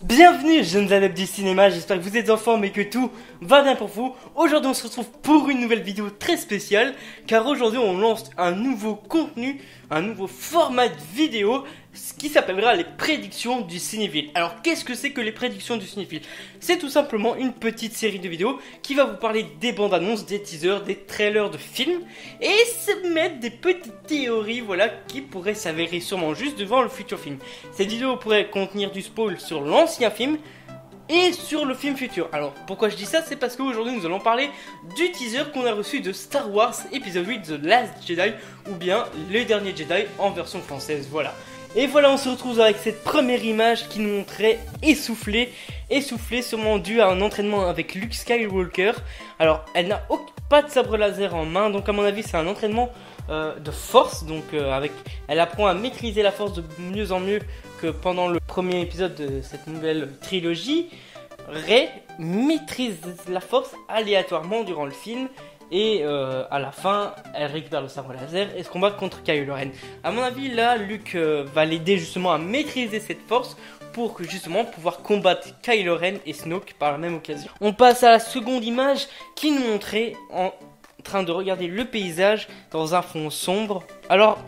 Bienvenue jeunes adeptes du cinéma, j'espère que vous êtes en forme et que tout va bien pour vous. Aujourd'hui on se retrouve pour une nouvelle vidéo très spéciale, car aujourd'hui on lance un nouveau contenu, un nouveau format de vidéo, ce qui s'appellera les prédictions du cinéphile. Alors qu'est-ce que c'est que les prédictions du cinéphile? C'est tout simplement une petite série de vidéos qui va vous parler des bandes annonces, des teasers, des trailers de films, et se mettre des petites théories, voilà, qui pourraient s'avérer sûrement juste devant le futur film. Cette vidéo pourrait contenir du spoil sur l'ancien film et sur le film futur. Alors pourquoi je dis ça? C'est parce qu'aujourd'hui nous allons parler du teaser qu'on a reçu de Star Wars épisode 8 The Last Jedi, ou bien Le Dernier Jedi en version française, voilà. Et voilà, on se retrouve avec cette première image qui nous montrait essoufflée, sûrement dû à un entraînement avec Luke Skywalker. Alors elle n'a pas de sabre laser en main, donc à mon avis c'est un entraînement de force, donc elle apprend à maîtriser la force de mieux en mieux que pendant le premier épisode de cette nouvelle trilogie. Rey maîtrise la force aléatoirement durant le film et à la fin elle récupère le sabre laser et se combat contre Kylo Ren. À mon avis là Luke va l'aider justement à maîtriser cette force pour justement pouvoir combattre Kylo Ren et Snoke par la même occasion. On passe à la seconde image qui nous montrait en train de regarder le paysage dans un fond sombre. Alors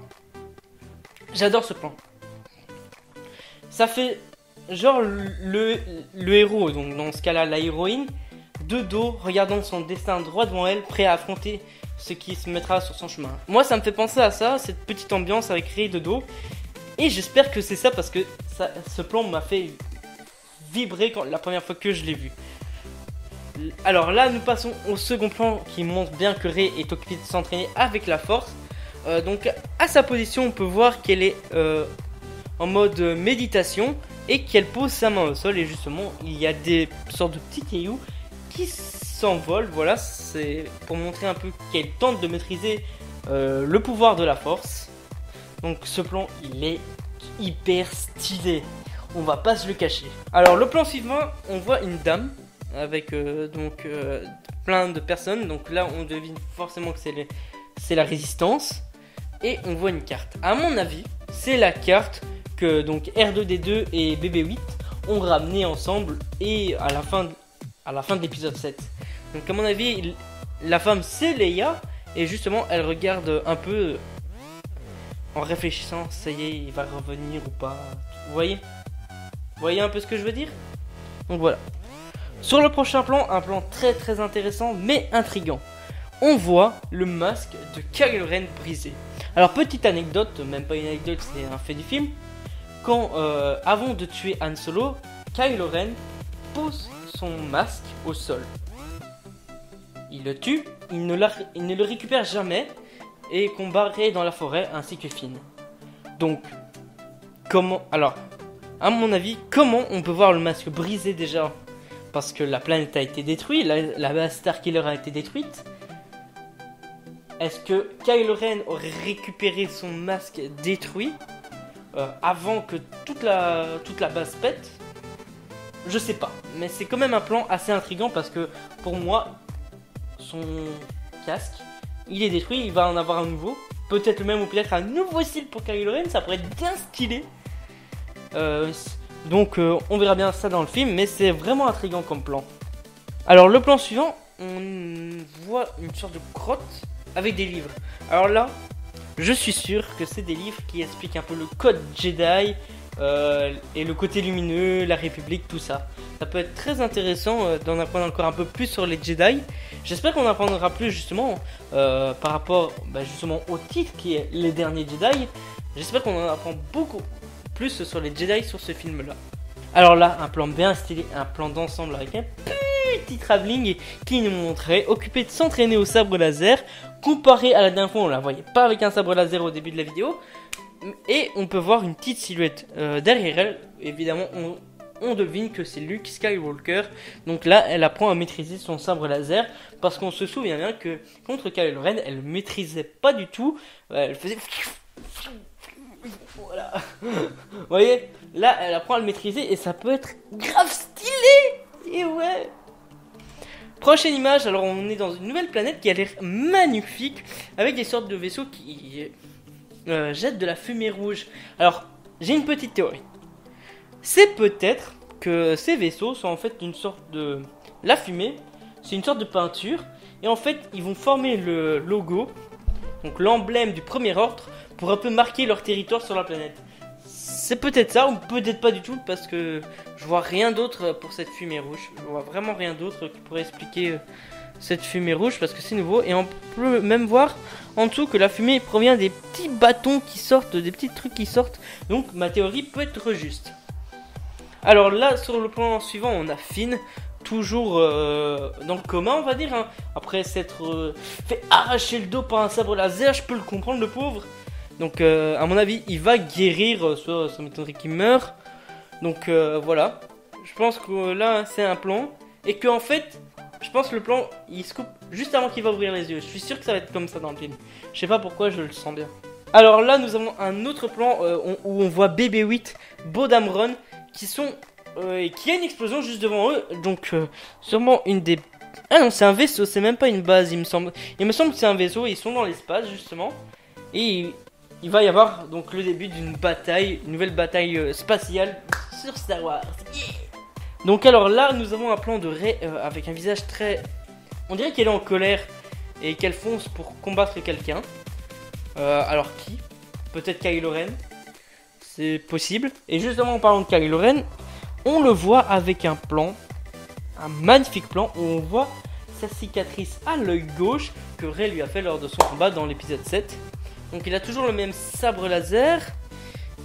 j'adore ce plan. Ça fait genre le héros, donc dans ce cas-là la héroïne, de dos, regardant son destin droit devant elle, prêt à affronter ce qui se mettra sur son chemin. Moi ça me fait penser à ça, cette petite ambiance avec Rey de dos. Et j'espère que c'est ça parce que ce plan m'a fait vibrer la première fois que je l'ai vu. Alors là nous passons au second plan qui montre bien que Rey est occupée de s'entraîner avec la force. Donc à sa position on peut voir qu'elle est en mode méditation et qu'elle pose sa main au sol, et justement il y a des sortes de petits cailloux qui s'envolent. Voilà, c'est pour montrer un peu qu'elle tente de maîtriser le pouvoir de la force. Donc ce plan il est hyper stylé, on va pas se le cacher. Alors le plan suivant, on voit une dame avec plein de personnes, donc là on devine forcément que c'est la résistance, et on voit une carte. À mon avis c'est la carte que donc R2D2 et BB8 ont ramené ensemble et à la fin de l'épisode 7. Donc à mon avis la femme c'est Leia, et justement elle regarde un peu en réfléchissant, ça y est, il va revenir ou pas. Vous voyez un peu ce que je veux dire? Donc voilà. Sur le prochain plan, un plan très très intéressant mais intriguant. On voit le masque de Kylo Ren brisé. Alors petite anecdote, même pas une anecdote, c'est un fait du film. Quand avant de tuer Han Solo, Kylo Ren pose son masque au sol. Il le tue, il ne le récupère jamais et combat Rey dans la forêt ainsi que Finn. Donc à mon avis, comment on peut voir le masque brisé déjà? Parce que la planète a été détruite, la base Starkiller a été détruite. Est-ce que Kylo Ren aurait récupéré son masque détruit avant que toute la base pète? Je sais pas, mais c'est quand même un plan assez intriguant parce que pour moi, son casque, il est détruit, il va en avoir un nouveau. Peut-être le même ou peut-être un nouveau style pour Kylo Ren, ça pourrait être bien stylé. Donc on verra bien ça dans le film, mais c'est vraiment intriguant comme plan. Alors le plan suivant, on voit une sorte de grotte avec des livres. Alors là, je suis sûr que c'est des livres qui expliquent un peu le code Jedi et le côté lumineux, la République, tout ça. Ça peut être très intéressant d'en apprendre encore un peu plus sur les Jedi. J'espère qu'on apprendra plus justement par rapport justement au titre qui est Les Derniers Jedi. J'espère qu'on en apprend beaucoup plus sur les Jedi sur ce film là. Alors là, un plan bien stylé, un plan d'ensemble avec un petit travelling qui nous montrait occupé de s'entraîner au sabre laser. Comparé à la dernière fois, on la voyait pas avec un sabre laser au début de la vidéo. Et on peut voir une petite silhouette derrière elle. Évidemment, on devine que c'est Luke Skywalker. Donc là, elle apprend à maîtriser son sabre laser. Parce qu'on se souvient bien que contre Kylo Ren, elle ne maîtrisait pas du tout. Elle faisait... Voilà. Vous voyez, là, elle apprend à le maîtriser et ça peut être grave stylé. Et ouais. Prochaine image, alors on est dans une nouvelle planète qui a l'air magnifique, avec des sortes de vaisseaux qui jettent de la fumée rouge. Alors, j'ai une petite théorie. C'est peut-être Donc ces vaisseaux sont en fait une sorte de... La fumée, c'est une sorte de peinture. Et en fait, ils vont former le logo, donc l'emblème du premier ordre, pour un peu marquer leur territoire sur la planète. C'est peut-être ça, ou peut-être pas du tout, parce que je vois rien d'autre pour cette fumée rouge. Je vois vraiment rien d'autre qui pourrait expliquer cette fumée rouge, parce que c'est nouveau. Et on peut même voir en dessous que la fumée provient des petits bâtons qui sortent, des petits trucs qui sortent. Donc ma théorie peut être juste. Alors là, sur le plan suivant, on a Finn, toujours dans le coma, on va dire. Hein. Après s'être fait arracher le dos par un sabre laser, je peux le comprendre, le pauvre. Donc à mon avis, il va guérir, ça m'étonnerait qu'il meure. Donc voilà, je pense que là, c'est un plan. Et que en fait, je pense que le plan, il se coupe juste avant qu'il va ouvrir les yeux. Je suis sûr que ça va être comme ça dans le film. Je sais pas pourquoi, je le sens bien. Alors là, nous avons un autre plan où on voit BB-8, Bodamron, qui sont... qui a une explosion juste devant eux. Donc sûrement une des... Ah non, c'est un vaisseau, c'est même pas une base, il me semble. Il me semble que c'est un vaisseau, ils sont dans l'espace justement. Et il va y avoir donc le début d'une bataille, une nouvelle bataille spatiale sur Star Wars. Yeah. Donc alors là, nous avons un plan de Rey avec un visage très... On dirait qu'elle est en colère et qu'elle fonce pour combattre quelqu'un. Alors qui? Peut-être Kylo Ren. C'est possible. Et justement en parlant de Kylo Ren, on le voit avec un plan, un magnifique plan où on voit sa cicatrice à l'œil gauche que Rey lui a fait lors de son combat dans l'épisode 7. Donc il a toujours le même sabre laser,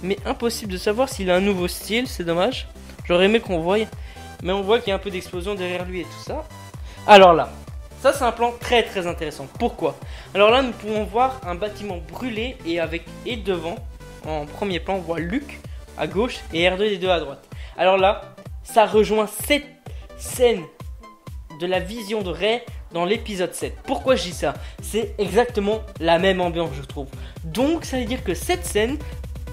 mais impossible de savoir s'il a un nouveau style, c'est dommage. J'aurais aimé qu'on voie, mais on voit qu'il y a un peu d'explosion derrière lui et tout ça. Alors là, ça c'est un plan très très intéressant. Pourquoi? Alors là nous pouvons voir un bâtiment brûlé et devant, en premier plan on voit Luke à gauche et R2D2 à droite. Alors là, ça rejoint cette scène de la vision de Rey dans l'épisode 7. Pourquoi je dis ça? C'est exactement la même ambiance, je trouve. Donc ça veut dire que cette scène,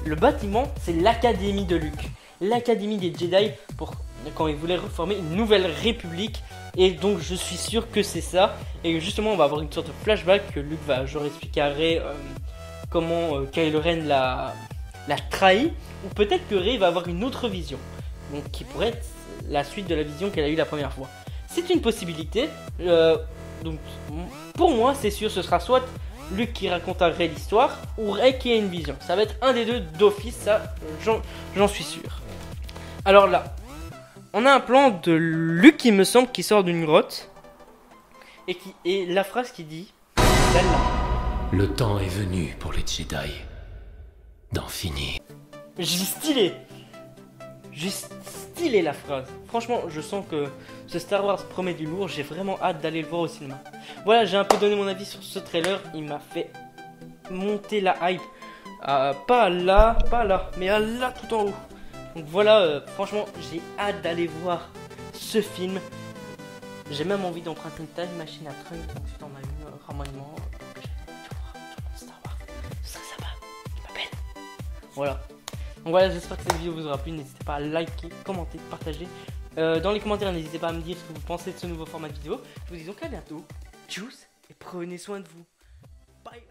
le bâtiment, c'est l'académie de Luke. L'académie des Jedi pour quand ils voulaient reformer une nouvelle république. Et donc je suis sûr que c'est ça. Et justement on va avoir une sorte de flashback que Luke va genre expliquer à Rey comment Kylo Ren l'a trahi. Ou peut-être que Rey va avoir une autre vision. Donc qui pourrait être la suite de la vision qu'elle a eue la première fois. C'est une possibilité. Donc pour moi c'est sûr, ce sera soit Luke qui raconte à Rey l'histoire ou Rey qui a une vision. Ça va être un des deux d'office, ça j'en suis sûr. Alors là, on a un plan de Luke, il me semble, qui sort d'une grotte et la phrase qui dit celle-là. Le temps est venu pour les Jedi d'en finir. Juste stylé la phrase. Franchement, je sens que ce Star Wars promet du lourd. J'ai vraiment hâte d'aller le voir au cinéma. Voilà, j'ai un peu donné mon avis sur ce trailer. Il m'a fait monter la hype. Pas là, mais là tout en haut. Donc voilà, franchement, j'ai hâte d'aller voir ce film. J'ai même envie d'emprunter une time machine à Trunk. Donc si t'en as une, ramène-moi. Star Wars. Ce serait sympa. Tu m'appelles. Voilà. Donc voilà, j'espère que cette vidéo vous aura plu. N'hésitez pas à liker, commenter, partager. Dans les commentaires, n'hésitez pas à me dire ce que vous pensez de ce nouveau format de vidéo. Je vous dis donc à bientôt. Tchuss et prenez soin de vous. Bye.